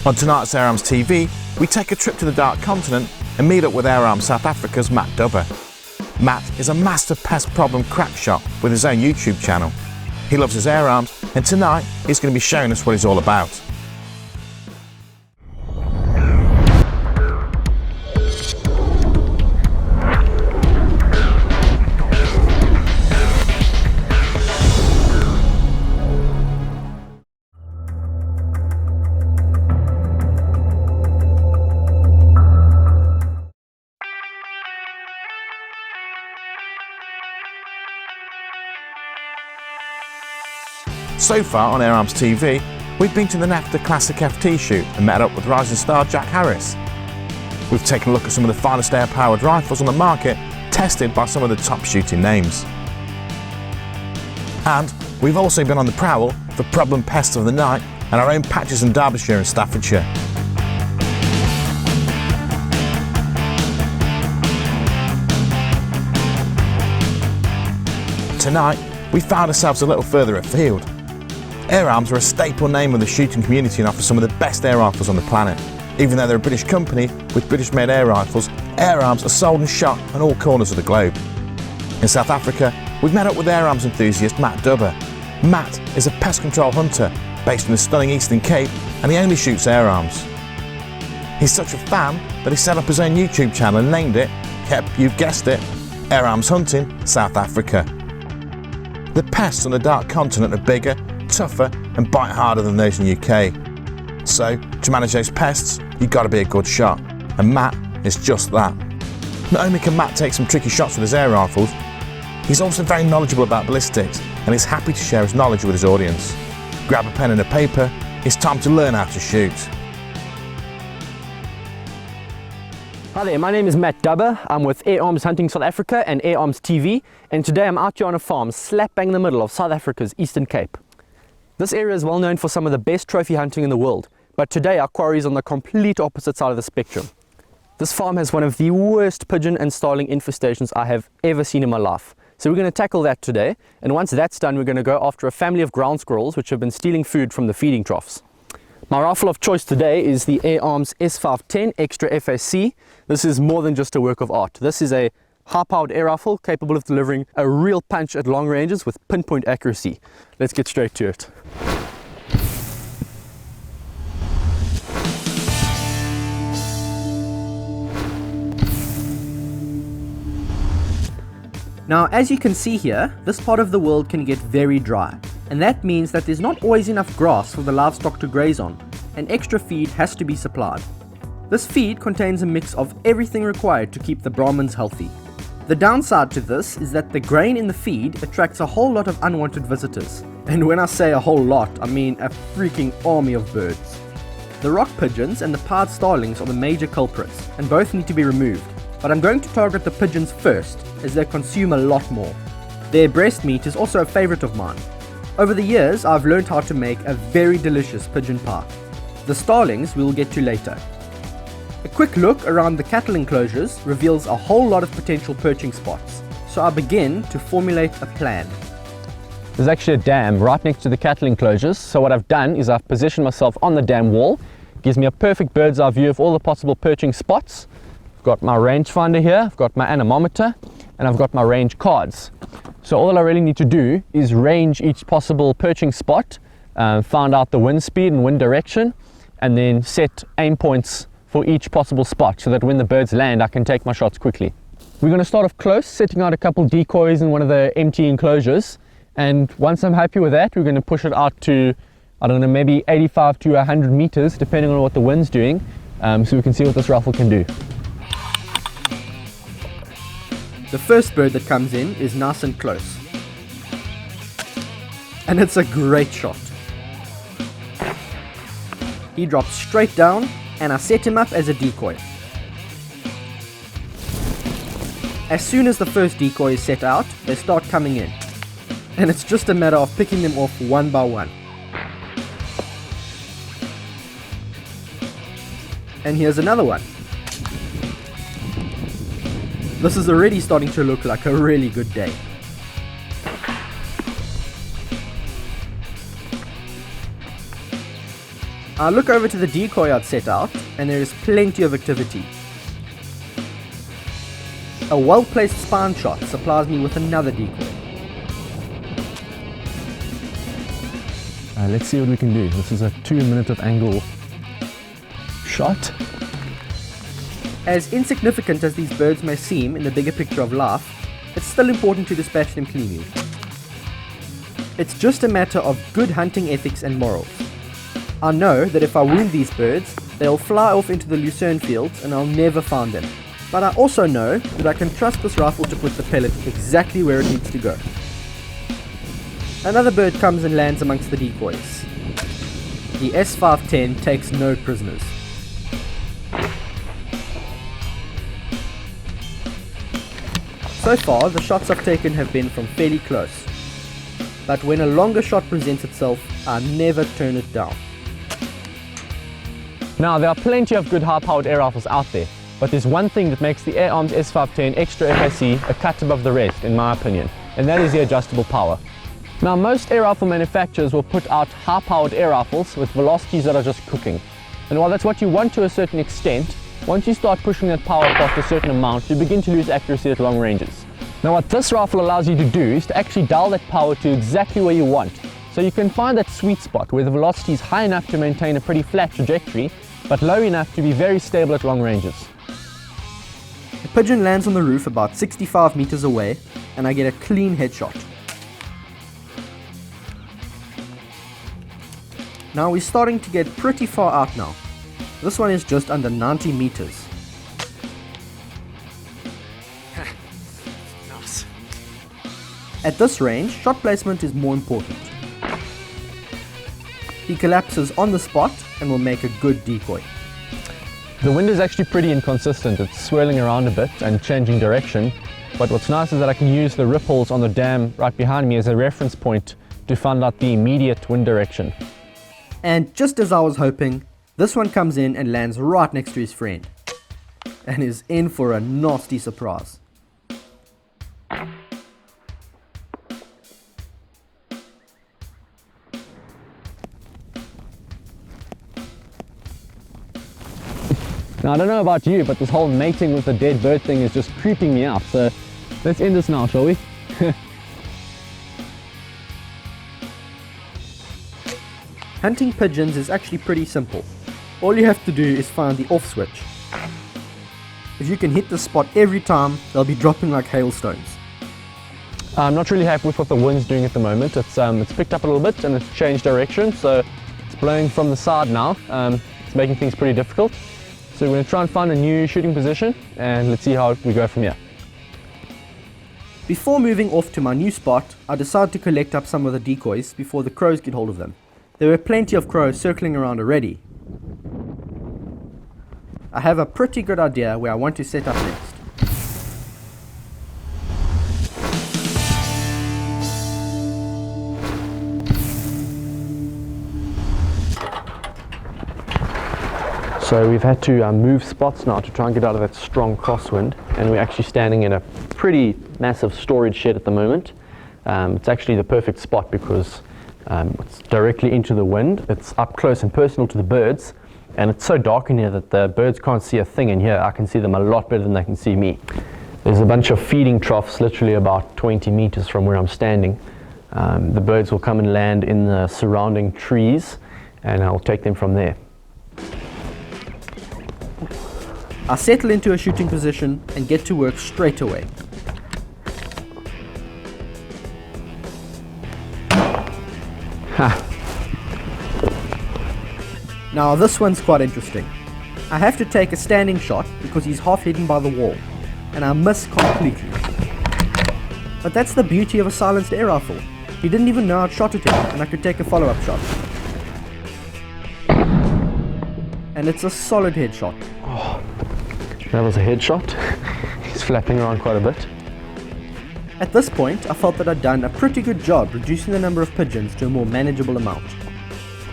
On tonight's Air Arms TV, we take a trip to the Dark Continent and meet up with Air Arms South Africa's Matt Dubber. Matt is a master pest problem crack shot with his own YouTube channel. He loves his Air Arms, and tonight he's going to be showing us what he's all about. So far on Air Arms TV, we've been to the NAFTA Classic FT shoot and met up with rising star Jack Harris. We've taken a look at some of the finest air-powered rifles on the market, tested by some of the top shooting names. And we've also been on the prowl for problem pests of the night and our own patches in Derbyshire and Staffordshire. Tonight, we found ourselves a little further afield. Air Arms are a staple name of the shooting community and offer some of the best air rifles on the planet. Even though they're a British company with British-made air rifles, Air Arms are sold and shot on all corners of the globe. In South Africa, we've met up with Air Arms enthusiast Matt Dubber. Matt is a pest control hunter based in the stunning Eastern Cape, and he only shoots Air Arms. He's such a fan that he set up his own YouTube channel and named it, yep, you've guessed it, Air Arms Hunting South Africa. The pests on the Dark Continent are bigger, tougher and bite harder than those in the UK. So, to manage those pests, you've got to be a good shot, and Matt is just that. Not only can Matt take some tricky shots with his air rifles, he's also very knowledgeable about ballistics and is happy to share his knowledge with his audience. Grab a pen and a paper, it's time to learn how to shoot. Hi there, my name is Matt Dubber. I'm with Air Arms Hunting South Africa and Air Arms TV, and today I'm out here on a farm slap bang in the middle of South Africa's Eastern Cape. This area is well known for some of the best trophy hunting in the world, but today our quarry is on the complete opposite side of the spectrum. This farm has one of the worst pigeon and starling infestations I have ever seen in my life. So we're going to tackle that today, and once that's done we're going to go after a family of ground squirrels which have been stealing food from the feeding troughs. My rifle of choice today is the Air Arms S510 Xtra FAC. This is more than just a work of art. This is a high-powered air rifle capable of delivering a real punch at long ranges with pinpoint accuracy. Let's get straight to it. Now, as you can see here, this part of the world can get very dry, and that means that there's not always enough grass for the livestock to graze on, and extra feed has to be supplied. This feed contains a mix of everything required to keep the Brahmins healthy. The downside to this is that the grain in the feed attracts a whole lot of unwanted visitors. And when I say a whole lot, I mean a freaking army of birds. The rock pigeons and the pied starlings are the major culprits, and both need to be removed. But I'm going to target the pigeons first, as they consume a lot more. Their breast meat is also a favorite of mine. Over the years, I've learned how to make a very delicious pigeon pie. The starlings we will get to later. A quick look around the cattle enclosures reveals a whole lot of potential perching spots, so I begin to formulate a plan. There's actually a dam right next to the cattle enclosures, so what I've done is I've positioned myself on the dam wall. It gives me a perfect bird's eye view of all the possible perching spots. I've got my rangefinder here, I've got my anemometer, and I've got my range cards. So all I really need to do is range each possible perching spot, find out the wind speed and wind direction, and then set aim points for each possible spot so that when the birds land I can take my shots quickly. We're going to start off close, setting out a couple decoys in one of the empty enclosures, and once I'm happy with that we're going to push it out to, I don't know, maybe 85 to 100 meters depending on what the wind's doing, so we can see what this rifle can do. The first bird that comes in is nice and close. And it's a great shot. He drops straight down, and I set him up as a decoy. As soon as the first decoy is set out, they start coming in. And it's just a matter of picking them off one by one. And here's another one. This is already starting to look like a really good day. I look over to the decoy I'd set out, and there is plenty of activity. A well-placed spine shot supplies me with another decoy. Let's see what we can do. This is a 2 minute of angle shot. As insignificant as these birds may seem in the bigger picture of life, it's still important to dispatch them cleanly. It's just a matter of good hunting ethics and morals. I know that if I wound these birds, they'll fly off into the lucerne fields and I'll never find them. But I also know that I can trust this rifle to put the pellet exactly where it needs to go. Another bird comes and lands amongst the decoys. The S510 takes no prisoners. So far, the shots I've taken have been from fairly close. But when a longer shot presents itself, I never turn it down. Now, there are plenty of good high-powered air rifles out there, but there's one thing that makes the Air Arms S510 Xtra FAC a cut above the rest, in my opinion, and that is the adjustable power. Now, most air rifle manufacturers will put out high-powered air rifles with velocities that are just cooking. And while that's what you want to a certain extent, once you start pushing that power past a certain amount, you begin to lose accuracy at long ranges. Now, what this rifle allows you to do is to actually dial that power to exactly where you want. So you can find that sweet spot where the velocity is high enough to maintain a pretty flat trajectory, but low enough to be very stable at long ranges. The pigeon lands on the roof about 65 meters away, and I get a clean headshot. Now we're starting to get pretty far out now. This one is just under 90 meters. Nice. At this range, shot placement is more important. He collapses on the spot and will make a good decoy. The wind is actually pretty inconsistent. It's swirling around a bit and changing direction, but what's nice is that I can use the ripples on the dam right behind me as a reference point to find out the immediate wind direction. And just as I was hoping, this one comes in and lands right next to his friend, and is in for a nasty surprise. Now, I don't know about you, but this whole mating with the dead bird thing is just creeping me out, so let's end this now, shall we? Hunting pigeons is actually pretty simple. All you have to do is find the off switch. If you can hit the spot every time, they'll be dropping like hailstones. I'm not really happy with what the wind's doing at the moment. It's picked up a little bit and it's changed direction, so it's blowing from the side now. It's making things pretty difficult. So we're going to try and find a new shooting position and let's see how we go from here. Before moving off to my new spot, I decided to collect up some of the decoys before the crows get hold of them. There were plenty of crows circling around already. I have a pretty good idea where I want to set up next. So we've had to move spots now to try and get out of that strong crosswind, and we're actually standing in a pretty massive storage shed at the moment. It's actually the perfect spot because it's directly into the wind, it's up close and personal to the birds, and it's so dark in here that the birds can't see a thing in here. I can see them a lot better than they can see me. There's a bunch of feeding troughs literally about 20 meters from where I'm standing. The birds will come and land in the surrounding trees and I'll take them from there. I settle into a shooting position and get to work straight away. Now this one's quite interesting. I have to take a standing shot because he's half hidden by the wall, and I miss completely. But that's the beauty of a silenced air rifle. He didn't even know I'd shot at him, and I could take a follow-up shot. And it's a solid headshot. Oh, that was a headshot. He's flapping around quite a bit. At this point, I felt that I'd done a pretty good job reducing the number of pigeons to a more manageable amount.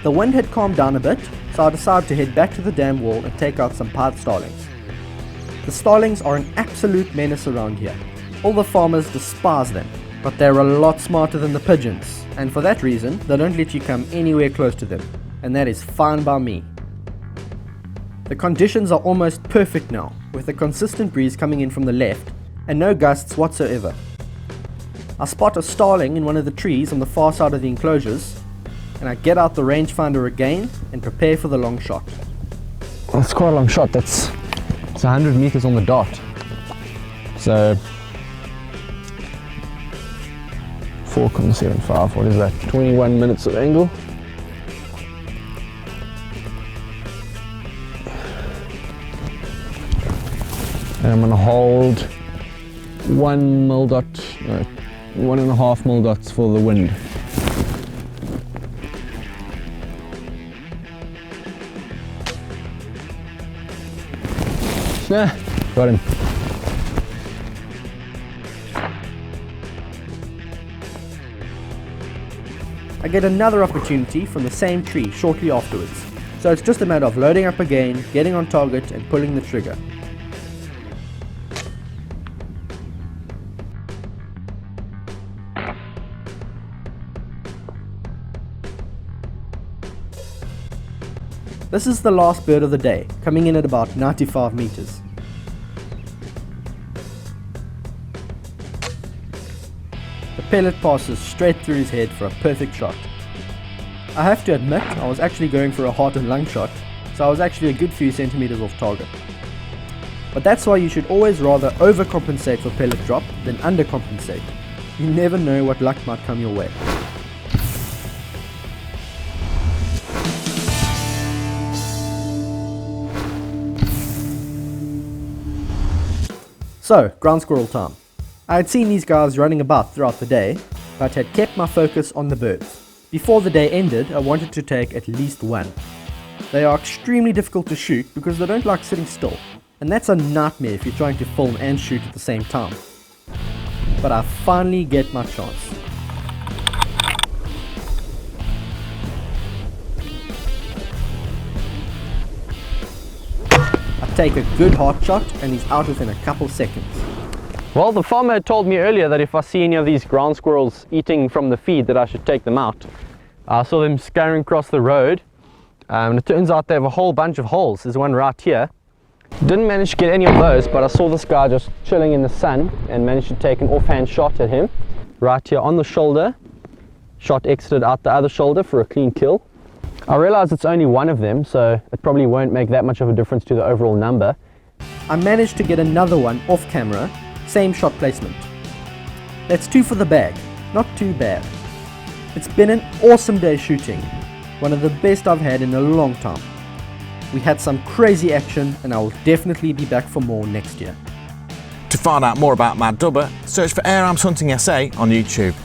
The wind had calmed down a bit, so I decided to head back to the dam wall and take out some pied starlings. The starlings are an absolute menace around here. All the farmers despise them, but they're a lot smarter than the pigeons, and for that reason, they don't let you come anywhere close to them. and that is fine by me. The conditions are almost perfect now, with a consistent breeze coming in from the left and no gusts whatsoever. I spot a starling in one of the trees on the far side of the enclosures, and I get out the rangefinder again and prepare for the long shot. That's quite a long shot. It's 100 meters on the dot. So 4.75, what is that? 21 minutes of angle. And I'm gonna hold 1 mil dot, no, 1.5 mil dots for the wind. Yeah, got him. I get another opportunity from the same tree shortly afterwards, so it's just a matter of loading up again, getting on target and pulling the trigger. This is the last bird of the day, coming in at about 95 meters. The pellet passes straight through his head for a perfect shot. I have to admit, I was actually going for a heart and lung shot, so I was actually a good few centimeters off target. But that's why you should always rather overcompensate for pellet drop than undercompensate. You never know what luck might come your way. So, ground squirrel time. I had seen these guys running about throughout the day, but had kept my focus on the birds. Before the day ended, I wanted to take at least one. They are extremely difficult to shoot because they don't like sitting still, and that's a nightmare if you're trying to film and shoot at the same time. But I finally get my chance. Take a good heart shot and he's out within a couple seconds. Well, the farmer had told me earlier that if I see any of these ground squirrels eating from the feed that I should take them out. I saw them scurrying across the road, and it turns out they have a whole bunch of holes. There's one right here. Didn't manage to get any of those, but I saw this guy just chilling in the sun and managed to take an offhand shot at him right here on the shoulder. Shot exited out the other shoulder for a clean kill. I realize it's only one of them, so it probably won't make that much of a difference to the overall number. I managed to get another one off camera, same shot placement. That's 2 for the bag, not too bad. It's been an awesome day shooting, one of the best I've had in a long time. We had some crazy action and I will definitely be back for more next year. To find out more about Mad Dubber, search for Air Arms Hunting SA on YouTube.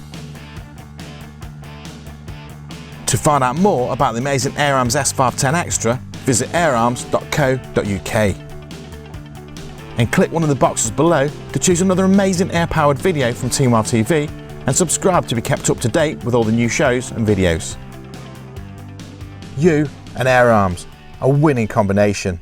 To find out more about the amazing Air Arms S510 Xtra, visit airarms.co.uk. And click one of the boxes below to choose another amazing air-powered video from Team Wild TV and subscribe to be kept up to date with all the new shows and videos. You and Air Arms, a winning combination.